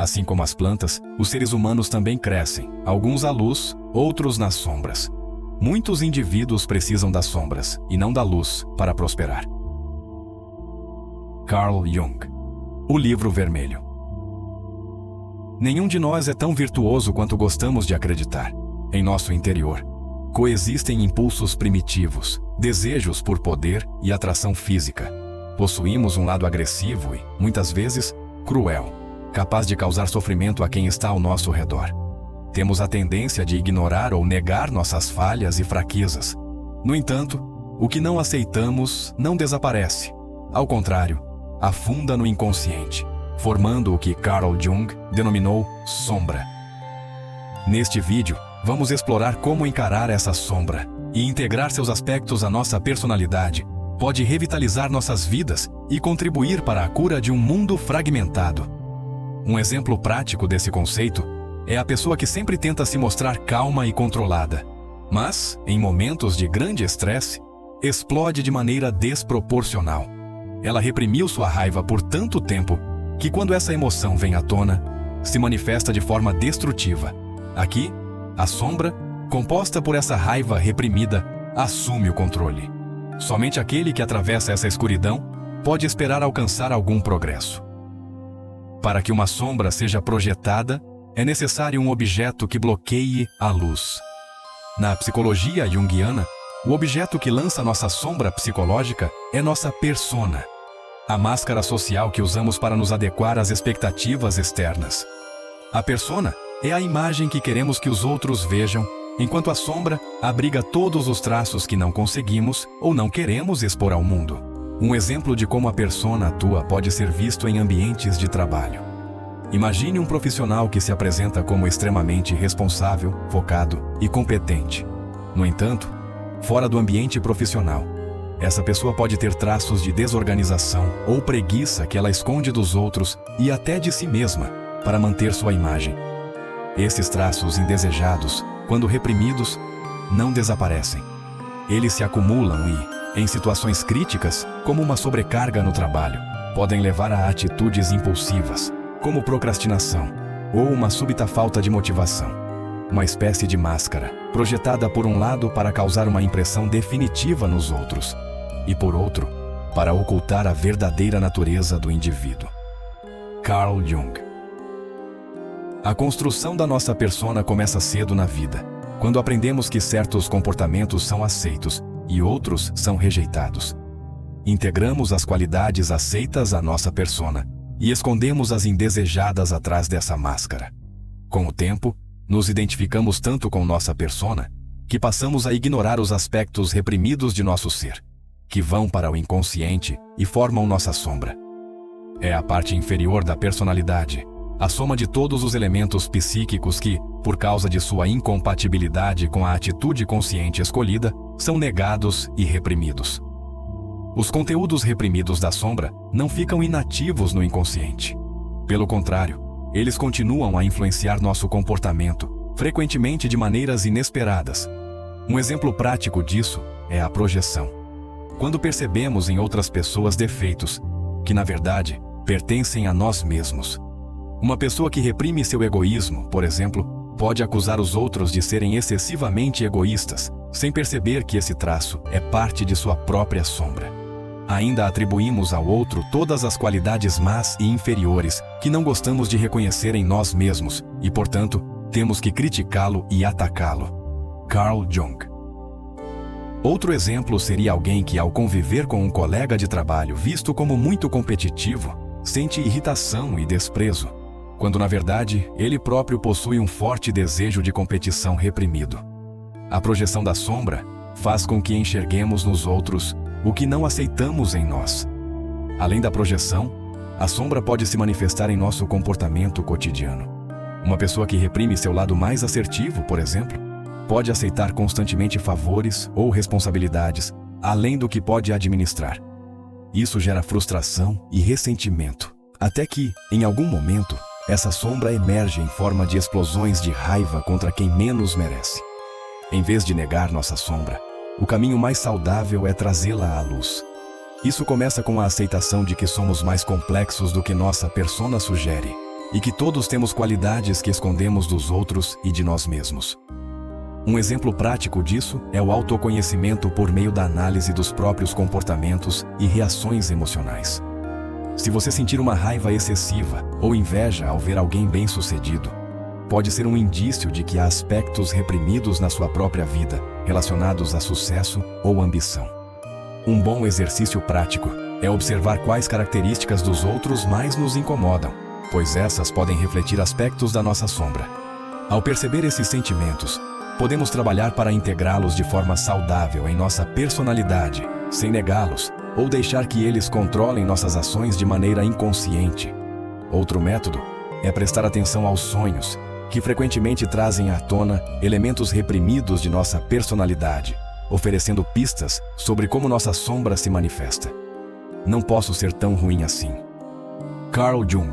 Assim como as plantas, os seres humanos também crescem, alguns à luz, outros nas sombras. Muitos indivíduos precisam das sombras, e não da luz, para prosperar. Carl Jung. O Livro Vermelho. Nenhum de nós é tão virtuoso quanto gostamos de acreditar. Em nosso interior, coexistem impulsos primitivos, desejos por poder e atração física. Possuímos um lado agressivo e, muitas vezes, cruel, capaz de causar sofrimento a quem está ao nosso redor. Temos a tendência de ignorar ou negar nossas falhas e fraquezas. No entanto, o que não aceitamos não desaparece. Ao contrário, afunda no inconsciente, formando o que Carl Jung denominou sombra. Neste vídeo, vamos explorar como encarar essa sombra e integrar seus aspectos à nossa personalidade. Pode revitalizar nossas vidas e contribuir para a cura de um mundo fragmentado. Um exemplo prático desse conceito é a pessoa que sempre tenta se mostrar calma e controlada, mas, em momentos de grande estresse, explode de maneira desproporcional. Ela reprimiu sua raiva por tanto tempo que, quando essa emoção vem à tona, se manifesta de forma destrutiva. Aqui, a sombra, composta por essa raiva reprimida, assume o controle. Somente aquele que atravessa essa escuridão pode esperar alcançar algum progresso. Para que uma sombra seja projetada, é necessário um objeto que bloqueie a luz. Na psicologia junguiana, o objeto que lança nossa sombra psicológica é nossa persona, a máscara social que usamos para nos adequar às expectativas externas. A persona é a imagem que queremos que os outros vejam, enquanto a sombra abriga todos os traços que não conseguimos ou não queremos expor ao mundo. Um exemplo de como a persona atua pode ser visto em ambientes de trabalho. Imagine um profissional que se apresenta como extremamente responsável, focado e competente. No entanto, fora do ambiente profissional, essa pessoa pode ter traços de desorganização ou preguiça que ela esconde dos outros e até de si mesma para manter sua imagem. Esses traços indesejados, quando reprimidos, não desaparecem. Eles se acumulam e, em situações críticas, como uma sobrecarga no trabalho, podem levar a atitudes impulsivas, como procrastinação ou uma súbita falta de motivação. Uma espécie de máscara, projetada por um lado para causar uma impressão definitiva nos outros, e por outro, para ocultar a verdadeira natureza do indivíduo. Carl Jung. A construção da nossa persona começa cedo na vida, quando aprendemos que certos comportamentos são aceitos e outros são rejeitados. Integramos as qualidades aceitas à nossa persona e escondemos as indesejadas atrás dessa máscara. Com o tempo, nos identificamos tanto com nossa persona que passamos a ignorar os aspectos reprimidos de nosso ser, que vão para o inconsciente e formam nossa sombra. É a parte inferior da personalidade, a soma de todos os elementos psíquicos que, por causa de sua incompatibilidade com a atitude consciente escolhida, são negados e reprimidos. Os conteúdos reprimidos da sombra não ficam inativos no inconsciente. Pelo contrário, eles continuam a influenciar nosso comportamento, frequentemente de maneiras inesperadas. Um exemplo prático disso é a projeção. Quando percebemos em outras pessoas defeitos, que na verdade pertencem a nós mesmos. Uma pessoa que reprime seu egoísmo, por exemplo, pode acusar os outros de serem excessivamente egoístas, sem perceber que esse traço é parte de sua própria sombra. Ainda atribuímos ao outro todas as qualidades más e inferiores que não gostamos de reconhecer em nós mesmos e, portanto, temos que criticá-lo e atacá-lo. Carl Jung. Outro exemplo seria alguém que, ao conviver com um colega de trabalho visto como muito competitivo, sente irritação e desprezo, quando na verdade ele próprio possui um forte desejo de competição reprimido. A projeção da sombra faz com que enxerguemos nos outros o que não aceitamos em nós. Além da projeção, a sombra pode se manifestar em nosso comportamento cotidiano. Uma pessoa que reprime seu lado mais assertivo, por exemplo, pode aceitar constantemente favores ou responsabilidades, além do que pode administrar. Isso gera frustração e ressentimento, até que, em algum momento, essa sombra emerge em forma de explosões de raiva contra quem menos merece. Em vez de negar nossa sombra, o caminho mais saudável é trazê-la à luz. Isso começa com a aceitação de que somos mais complexos do que nossa persona sugere. e que todos temos qualidades que escondemos dos outros e de nós mesmos. Um exemplo prático disso é o autoconhecimento por meio da análise dos próprios comportamentos e reações emocionais. Se você sentir uma raiva excessiva ou inveja ao ver alguém bem-sucedido, pode ser um indício de que há aspectos reprimidos na sua própria vida, relacionados a sucesso ou ambição. Um bom exercício prático é observar quais características dos outros mais nos incomodam, pois essas podem refletir aspectos da nossa sombra. Ao perceber esses sentimentos, podemos trabalhar para integrá-los de forma saudável em nossa personalidade, sem negá-los, ou deixar que eles controlem nossas ações de maneira inconsciente. Outro método é prestar atenção aos sonhos, que frequentemente trazem à tona elementos reprimidos de nossa personalidade, oferecendo pistas sobre como nossa sombra se manifesta. Não posso ser tão ruim assim. Carl Jung.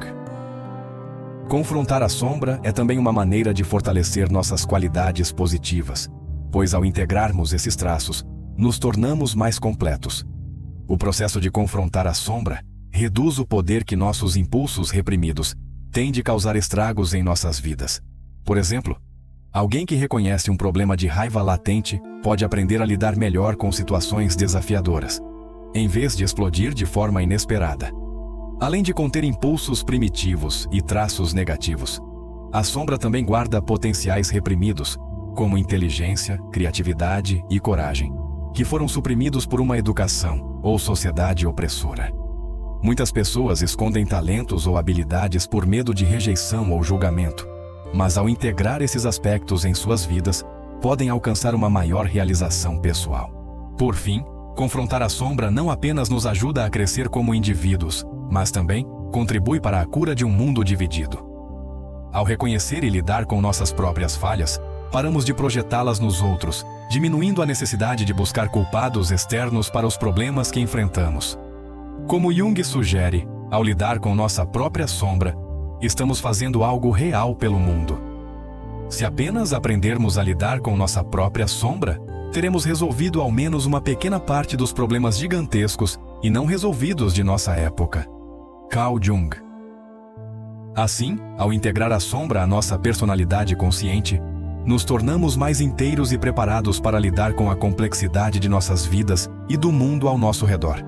Confrontar a sombra é também uma maneira de fortalecer nossas qualidades positivas, pois ao integrarmos esses traços, nos tornamos mais completos. O processo de confrontar a sombra reduz o poder que nossos impulsos reprimidos têm de causar estragos em nossas vidas. Por exemplo, alguém que reconhece um problema de raiva latente pode aprender a lidar melhor com situações desafiadoras, em vez de explodir de forma inesperada. Além de conter impulsos primitivos e traços negativos, a sombra também guarda potenciais reprimidos, como inteligência, criatividade e coragem, que foram suprimidos por uma educação ou sociedade opressora. Muitas pessoas escondem talentos ou habilidades por medo de rejeição ou julgamento, mas ao integrar esses aspectos em suas vidas, podem alcançar uma maior realização pessoal. Por fim, confrontar a sombra não apenas nos ajuda a crescer como indivíduos, mas também contribui para a cura de um mundo dividido. Ao reconhecer e lidar com nossas próprias falhas, paramos de projetá-las nos outros, diminuindo a necessidade de buscar culpados externos para os problemas que enfrentamos. Como Jung sugere, ao lidar com nossa própria sombra, estamos fazendo algo real pelo mundo. Se apenas aprendermos a lidar com nossa própria sombra, teremos resolvido ao menos uma pequena parte dos problemas gigantescos e não resolvidos de nossa época. Carl Jung. Assim, ao integrar a sombra à nossa personalidade consciente, nos tornamos mais inteiros e preparados para lidar com a complexidade de nossas vidas e do mundo ao nosso redor.